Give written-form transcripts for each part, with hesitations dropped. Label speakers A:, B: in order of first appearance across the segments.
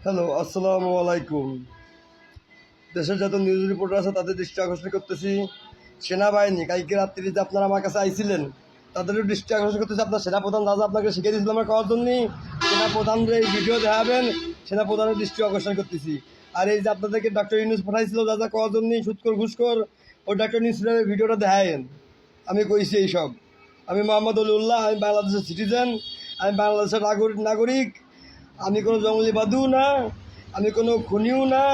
A: Hello, আসসালামু আলাইকুম। দেশের যত নিউজ রিপোর্টার আছে তাদের দৃষ্টি আকর্ষণ করতেছি। সেনাবাহিনী কালকে রাত্রি যে আপনারা আমার কাছে আইছিলেন, তাদেরও দৃষ্টি আকর্ষণ করতেছি। আপনার সেনাপ্রধান রাজা আপনাকে শিখিয়ে দিয়েছিল আমার খাওয়ার জন্য। সেনাপ্রধানদের এই ভিডিও দেখাবেন, সেনাপ্রধানের দৃষ্টি আকর্ষণ করতেছি। আর এই যে আপনাদেরকে ডক্টর ইউনূস পাঠাইছিল রাজা খাওয়ার জন্য, সুৎকর ঘুষকর, ওই ডক্টর ইউনূসের ভিডিওটা দেখায়েন। আমি কইছি এইসব। আমি মোহাম্মদ অলিউল্লাহ, আমি বাংলাদেশের সিটিজেন, আমি বাংলাদেশের নাগরিক। আমি কোনো জঙ্গলিবাদীও না, আমি কোনো খুনিও না,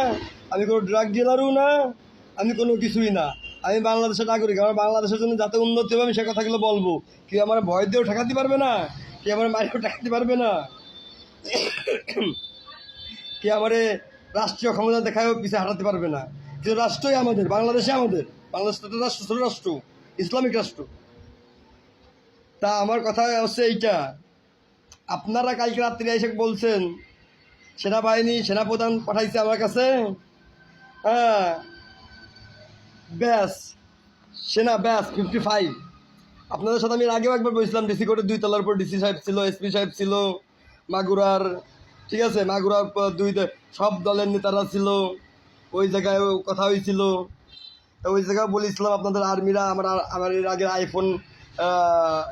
A: আমি কোনো ড্রাগ ডিলারও না, আমি কোনো কিছুই না। আমি বাংলাদেশের নাগরিক। আমার বাংলাদেশের জন্য যাতে উন্নতি হবে আমি সে কথাগুলো বলবো। কি আমার ভয় দিয়েও ঠেকাতে পারবে না, কি আমার মায়েরও ঠেকাতে পারবে না, কি আমারে রাষ্ট্রীয় ক্ষমতা দেখায়ও পিছিয়ে হাঁটাতে পারবে না। কিন্তু রাষ্ট্রই আমাদের, বাংলাদেশে আমাদের। বাংলাদেশ তো রাষ্ট্র, ছোট রাষ্ট্র, ইসলামিক রাষ্ট্র। তা আমার কথা হচ্ছে এইটা, আপনারা কালকে রাত্রি এসে বলছেন সেনাবাহিনী সেনাপ্রধান পাঠাইছে আমার কাছে। হ্যাঁ, ব্যাস ব্যাস 55। আপনাদের সাথে আমি আগেও একবার বলছিলাম, ডিসি কোর্টের 2 তলার উপর ডিসি সাহেব ছিল, এসপি সাহেব ছিল, মাগুরার, ঠিক আছে, মাগুরার সব দলের নেতারা ছিল। ওই জায়গায় কথা হয়েছিল, ওই জায়গায় বলেছিলাম আপনাদের আর্মিরা আমার এর আগে আইফোন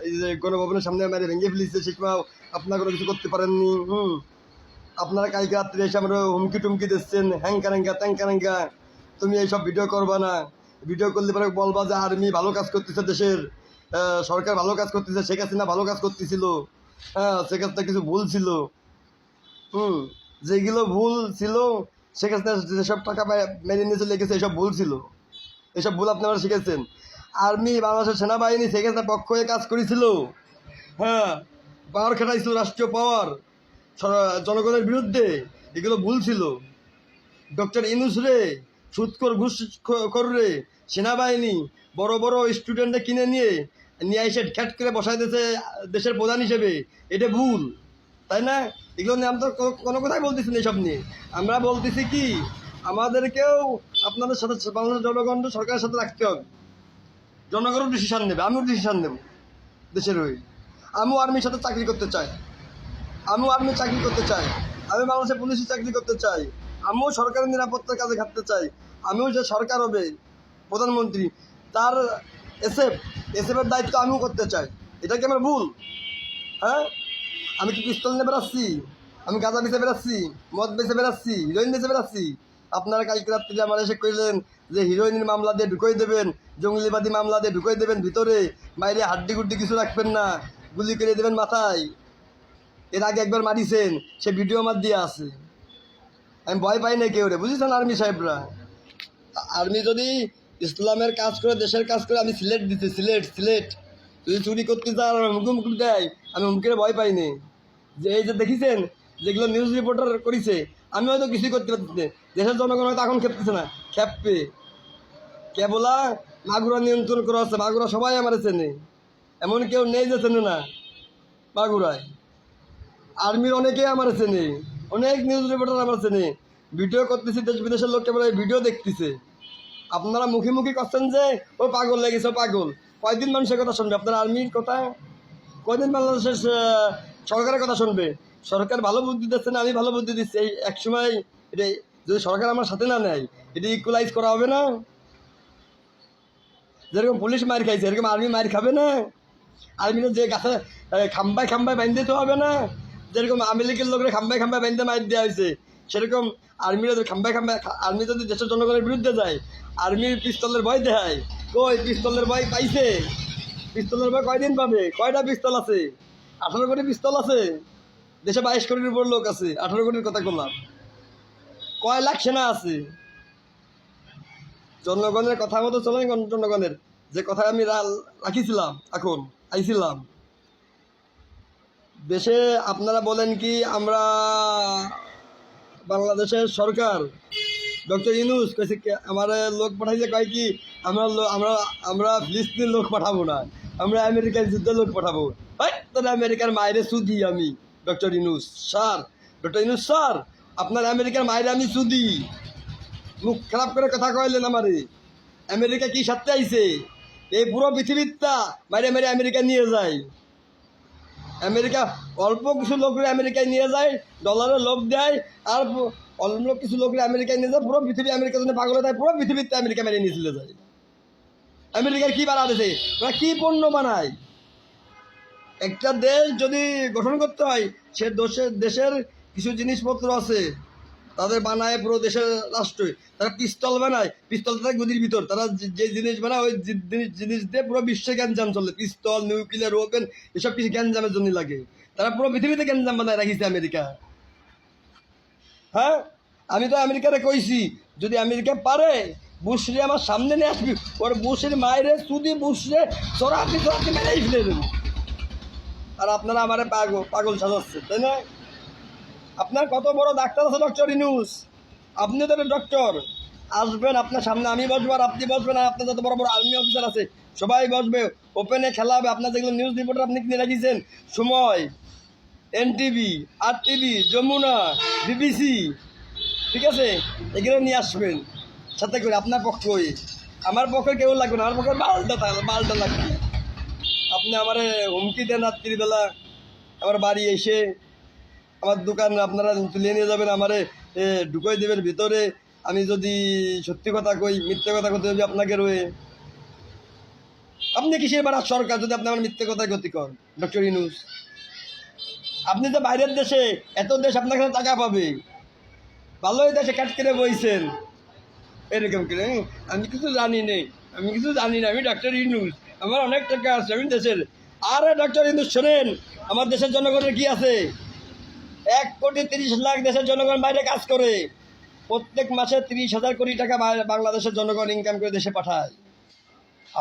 A: এই যে গণভবনের সামনে মেরে ভেঙে ফেলেছে, সে সময় আপনারা কোনো কিছু করতে পারেননি। আপনারা কালকে রাত্রে এসে আমরা হুমকি টুমকি দিচ্ছেন, হ্যাংকা ত্যাংকা, তুমি এইসব ভিডিও করবা না। ভিডিও করলে পরে বলবা যে আর্মি ভালো কাজ করতেছে, দেশের সরকার ভালো কাজ করতেছে, শেখ হাসিনা ভালো কাজ করতেছিল। হ্যাঁ, শেখ হাসিনা কিছু ভুল ছিল। যেগুলো ভুল ছিল, শেখ হাসিনা যেসব টাকা মেনে নিয়েছে লেগেছে, এসব ভুল ছিল। এসব ভুল আপনারা শিখেছেন। আর্মি, বাংলাদেশের সেনাবাহিনী শেখ হাসিনার পক্ষ হয়ে কাজ করেছিল। হ্যাঁ, পাওয়ার খাটাইছিল, রাষ্ট্রীয় পাওয়ার জনগণের বিরুদ্ধে। এগুলো ভুল ছিল। ডক্টর ইউনূস রে, সুৎকর ঘুষখোর রে, সেনাবাহিনী বড় বড় স্টুডেন্টরা কিনে নিয়ে এসে খ্যাট করে বসাই দিয়েছে দেশের প্রধান হিসেবে। এটা ভুল, তাই না? এগুলো নিয়ে আমরা তো কোনো কথাই বলতেছি না। এসব নিয়ে আমরা বলতেছি কি, আমাদেরকেও আপনাদের সাথে বাংলাদেশের জনগণ সরকারের সাথে রাখতে হবে। জনগণও ডিসিশান নেবে, আমিও ডিসিশান নেব দেশের হয়ে। আমিও আর্মির সাথে চাকরি করতে চাই, আমিও আর্মির চাকরি করতে চাই, আমি বাংলাদেশের পুলিশের চাকরি করতে চাই, আমিও সরকারের নিরাপত্তার কাজে খাটতে চাই। আমিও যে সরকার হবে, প্রধানমন্ত্রী, তার এসএফের দায়িত্ব আমিও করতে চাই। এটা কি আমার ভুল? হ্যাঁ, আমি কি পিস্তল নিয়ে বেড়াচ্ছি? আমি গাঁজা বেঁচে বেড়াচ্ছি, মদ বেঁচে বেড়াচ্ছি, হিরোইন বেঁচে বেড়াচ্ছি? আপনারা কালকে রাত্রে আমার এসে কইলেন যে হিরোইনের মামলা দিয়ে ঢুকিয়ে দেবেন, জঙ্গলিবাদী মামলা দিয়ে ঢুকিয়ে দেবেন ভিতরে, বাইরে হাড্ডি গুড্ডি কিছু রাখবেন না, গুলি করে দেবেন মাথায়। এর আগে একবার মারিছেন, সে ভিডিও আমার দিয়ে আছে। আমি ভয় পাই না কেউ রে, বুঝেছেন আর্মি সাহেবরা? আর্মি যদি ইসলামের কাজ করে, দেশের কাজ করে, আমি সিলেট দিচ্ছি, সিলেট। যদি চুরি করতে যান হুমকি দেয়, আমি হুমকিরে ভয় পাইনি। যে এই যে দেখেছেন যেগুলো নিউজ রিপোর্টার করেছে, আমি হয়তো কিছুই করতে পারতেছি না, দেশের জনগণ হয়তো এখন খেপতেছে না, খেপবে। কেবলা মাগুরা নিয়ন্ত্রণ করা আছে, মাগুরা সবাই আমার চেনে, এমন কেউ নেই যে চেনে না মাগুরায়। আর্মির অনেকেই আমার চেনে, অনেক নিউজ রিপোর্টার আমার চেনে। ভিডিও করতেছি, দেশ বিদেশের লোক কেবল এই ভিডিও দেখতেছে। আপনারা মুখে করছেন যে ও পাগল লেগেছে, পাগল। কয়দিন মানুষের কথা শুনবে আপনার আর্মির কথা? কয়দিন বাংলাদেশের সরকারের কথা শুনবে? সরকার ভালো বুদ্ধি দিচ্ছে না, আমি ভালো বুদ্ধি দিচ্ছি। এই একসময় এটা যদি সরকার আমার সাথে না নেয়, এটা ইকুয়ালাইজ করা হবে না? যেরকম পুলিশ মার খাইছে, এরকম আর্মি মার খাবে না? আর্মিরা যে গাছে খাম্বায় বাইন্ধে তো হবে না? যেরকম আমেরিকার লোকের খাম্বায় বাইন্ধে মার দেওয়া হয়েছে, সেরকম আর্মিরা খাম্বায় আর্মি যদি দেশের জনগণের বিরুদ্ধে যায়, আর্মির পিস্তলের ভয় দেয়। কই পিস্তলের ভয় পাইছে? পিস্তলের ভয় কয়দিন পাবে? কয়টা পিস্তল আছে? 18 কোটি পিস্তল আছে দেশে, 22 কোটির উপর লোক আছে। 18 কোটির কথা বললাম, কয় লাখ সেনা আছে? জনগণের কথা মতো চলেন। জনগণের যে কথা আমি রাখিছিলাম, এখন আইছিলাম দেশে। আপনারা বলেন কি আমরা বাংলাদেশের সরকার, ডক্টর ইউনূস কইছে আমার লোক পাঠাইছে, কয় কি আমরা আমরা আমরা ফিলিস্তিনের লোক পাঠাবো না, আমরা আমেরিকার যুদ্ধের লোক পাঠাবো। তাহলে আমেরিকার মায়েরে সুদি আমি, doctor Yunus sir, doctor Yunus sir, আপনার আমেরিকার মায়েরে আমি সুদি। মুখ খারাপ করে কথা কইলেন আমারে। আমেরিকা কি সাথে আইছে? এই পুরো পৃথিবীটা মারে আমেরিকা নিয়ে যায়। আমেরিকা অল্প কিছু লোকরে আমেরিকায় নিয়ে যায়, ডলারের লোভ দেয়, আর অল্প কিছু লোকরে আমেরিকায় নিয়ে যায়, পুরো পৃথিবী আমেরিকার জন্য পাগল হয়ে যায়, পুরো পৃথিবীতে আমেরিকা মেরে নিয়ে চলে যায়। আমেরিকার কি বানাতেছে, ওরা কি পণ্য বানায়? একটা দেশ যদি গঠন করতে হয়, সে দেশের কিছু জিনিসপত্র আছে, তাদের বানায় পুরো দেশের রাষ্ট্রই। তারা পিস্তল বানায়, পিস্তল থাকে গদির ভিতর, তারা যে জিনিস বানায় ওই জিনিস দিয়ে পুরো বিশ্বে গ্যাঞ্জাম চলে। পিস্তল, নিউক্লিয়ার ওপেন, এসব কিছু গ্যাঞ্জামের জন্য লাগে। তারা পুরো পৃথিবীতে গ্যাঞ্জাম বানায় রাখিছে আমেরিকা। হ্যাঁ, আমি তো আমেরিকারে কইছি, যদি আমেরিকা পারে বুশরে আমার সামনে নিয়ে আসবি, ওর বুশের মায়েরে শুধু বুশরে চড়াতে চড়াতে মেরেই ফেলে দেবো। আর আপনারা আমার পাগল সাজাচ্ছে, তাই না? আপনার কত বড় ডাক্তার আছে, ডক্টর ইউনূস, আপনি তো ডক্টর। আসবেন আপনার সামনে, আমি বসবো আর আপনি বসবেন, আর আপনার যত বড় বড় আর্মি অফিসার আছে সবাই বসবে, ওপেনে খেলা হবে। আপনার যেগুলো নিউজ রিপোর্টার আপনি কিনে রাখিয়েছেন, সময়, এনটিভি, RTV, যমুনা, BBC, ঠিক আছে, এগুলো নিয়ে আসবেন সাথে করে আপনার পক্ষে। আমার পক্ষে কেউ লাগবে না, আমার পক্ষে বালটা লাগবে। আপনি আমার হুমকি দেন রাত্রিবেলা আমার বাড়ি এসে, আমার দোকান আপনারা তুলে নিয়ে যাবেন, আমারে ঢুকাই দেবেন ভিতরে। আমি যদি সত্যি কথা কই, মিথ্যে কথা কইতে হবে আপনাকে রয়ে। আপনি কিসের বাড়ার সরকার যদি আপনি আমার মিথ্যে কথায় গতি করেন, ডক্টর ইউনূস? আপনি তো বাইরের দেশে, এত দেশ আপনার কাছে টাকা পাবে, ভালোই দেশে কাট করে বইছেন এরকম করে। আমি কিছু জানি নেই, আমি কিছু জানি না, আমি ডক্টর ইউনূস, আমার অনেক টাকা আছে, আমি দেশের। আরে ডক্টর ইউনূস শোনেন, আমার দেশের জনগণের কি আছে? 1,30,00,000 দেশের জনগণ বাইরে কাজ করে, প্রত্যেক মাসে 30,000 কোটি টাকা বাংলাদেশের জনগণ ইনকাম করে দেশে পাঠায়।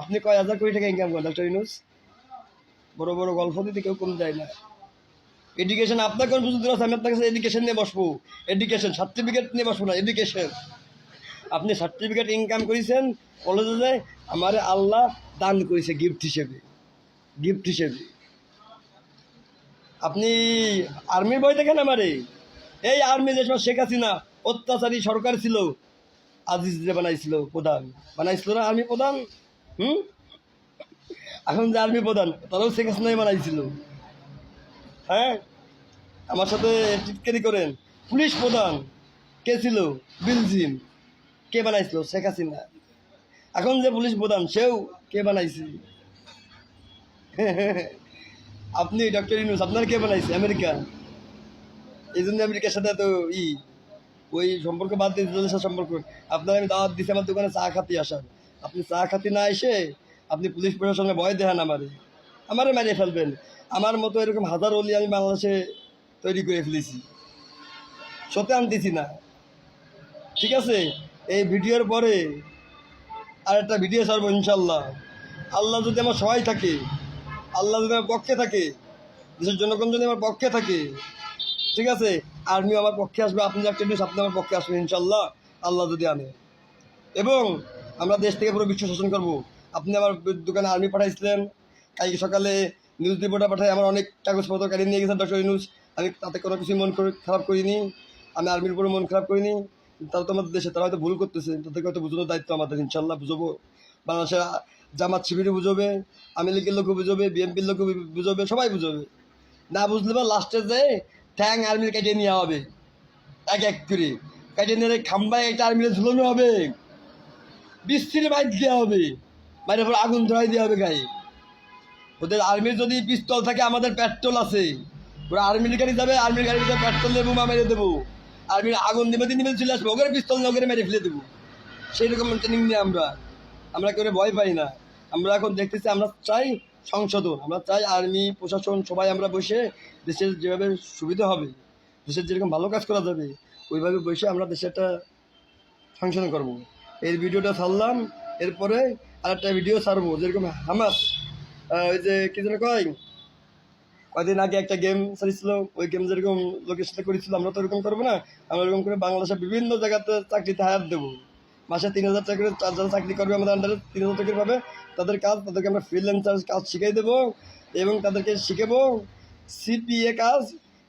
A: আপনি কয় হাজার কোটি টাকা ইনকাম করেন ডক্টর ইউনূস? বড় বড় গল্প দিতে কেউ কম যায় না। এডুকেশন আপনার কোন বুঝতে আছে? আমি আপনার কাছে এডুকেশন নিয়ে বসবো, এডুকেশন সার্টিফিকেট নিয়ে বসবো না, এডুকেশন। আপনি সার্টিফিকেট ইনকাম করেছেন কলেজে যায়, আমার আল্লাহ দান করেছে গিফট হিসেবে, গিফট হিসেবে। আপনি আর্মির বই দেখেন আমারে, এই আর্মি যে সময় শেখ হাসিনা অত্যাচারী সরকার ছিল, আজিজ যে বানাইছিল প্রধান, বানাইছিল না আর্মি প্রধান? এখন যে আর্মি প্রধান তারাও শেখ হাসিনাই বানাইছিল। হ্যাঁ, আমার সাথে টিটকারি করেন। পুলিশ প্রধান কে ছিল? বেলজিয়াম। কে বানাইছিল? শেখ হাসিনা। এখন যে পুলিশ প্রধান সেও কে বানাইছে? আপনি ডক্টর ইউনূস, আপনার কে বানাইছে? আমেরিকা। এই জন্য আমেরিকার সাথে তো ওই সম্পর্ক বাদ দিয়ে দেশের সম্পর্ক। আপনার আমি দাওয়াত দিচ্ছি আমার দোকানে চা খাতে আসার, আপনি চা খাতে না এসে আপনি পুলিশ প্রশাসনের ভয় দেখান আমারে মারিয়ে ফেলবেন। আমার মতো এরকম হাজার অলি আমি বাংলাদেশে তৈরি করে ফেলেছি, সত্যি আনতেছি না, ঠিক আছে? এই ভিডিওর পরে আর একটা ভিডিও ছাড়বো ইনশাল্লাহ। আল্লাহ যদি আমার সহায় থাকে, আল্লাহ যদি আমার পক্ষে থাকে, দেশের জনগণ যদি আমার পক্ষে থাকে, ঠিক আছে, আর্মিও আমার পক্ষে আসবে, আপনি একটা নিউজ আপনি আমার পক্ষে আসবেন ইনশাল্লাহ, আল্লাহ যদি আনে। এবং আমরা দেশ থেকে পুরো বিশ্ব শাসন করবো। আপনি আমার দোকানে আর্মি পাঠাইছিলেন, কালকে সকালে নিউজ রিপোর্টার পাঠাই আমার অনেক কাগজপত্র কাটিয়ে নিয়ে গেছেন ডক্টর ইউনূস। আমি তাতে কোনো কিছু খারাপ করিনি, আমি আর্মির উপরে মন খারাপ করিনি। তারা তো আমাদের দেশে, তারা হয়তো ভুল করতেছে, তাদেরকে হয়তো বুঝানোর দায়িত্ব আমাদের, ইনশাল্লাহ বুঝবো। বাংলাদেশের জামাত শিবিরও বুঝবে, আওয়ামী লীগের লোকও বুঝবে, বিএনপির লোকও বুঝবে, সবাই বুঝবে। না বুঝলে বা লাস্টে যে ঠ্যাং আর্মির কেটে নেওয়া হবে, এক এক করে কেটে নিয়ে খাম্বায় একটা আর্মির ঝুলানো হবে, বৃষ্টির বাইক দেওয়া হবে, বাইরের পর আগুন ধরাই দেওয়া হবে গায়ে। ওদের আর্মির যদি পিস্তল থাকে, আমাদের পেট্রোল আছে, ওরা আর্মির গাড়ি যাবে, আর্মির গাড়ির ভিতরে পেট্রোল দেবো, মেরে দেবো, আর্মির আগুন নিবে চলে আসবো, ওদের পিস্তল না ওকে মেরে ফেলে দেবো। সেই রকম ট্রেনিং নিয়ে আমরা কেউ ভয় পাই না। আমরা এখন দেখতেছি, আমরা চাই সংশোধন, আমরা চাই আর্মি প্রশাসন সবাই আমরা বসে দেশের যেভাবে সুবিধা হবে, দেশের যেরকম ভালো কাজ করা যাবে, ওইভাবে বসে আমরা দেশে একটা সংশোধন করবো। এই ভিডিওটা ছাড়লাম, এরপরে আরেকটা ভিডিও ছাড়বো, যেরকম হামাস ওই যে কি যেন কয়দিন আগে একটা গেম ছাড়িয়েছিল, ওই গেম যেরকম লোকের সাথে করেছিল, আমরা তো ওরকম করবো না। আমরা ওরকম করে বাংলাদেশের বিভিন্ন জায়গাতে চাকরিতে হায়ার দেবো। মাসে 3,000 টাকা করে যারা চাকরি করবে আমাদের আন্ডারে 3,000 টাকা পাবে, তাদের কাজ, তাদেরকে আমরা ফ্রিল্যান্সার কাজ শিখিয়ে দেবো, এবং তাদেরকে শিখাবো CPA কাজ,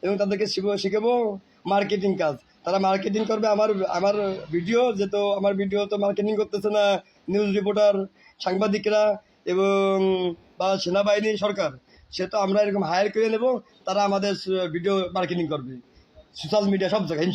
A: এবং তাদেরকে শিখাবো মার্কেটিং কাজ। তারা মার্কেটিং করবে আমার ভিডিও, যেহেতু আমার ভিডিও তো মার্কেটিং করতেছে না নিউজ রিপোর্টার, সাংবাদিকরা এবং বা সেনাবাহিনী, সরকার, সে তো আমরা এরকম হায়ার করে নেব, তারা আমাদের ভিডিও মার্কেটিং করবে সোশ্যাল মিডিয়া সব জায়গায়।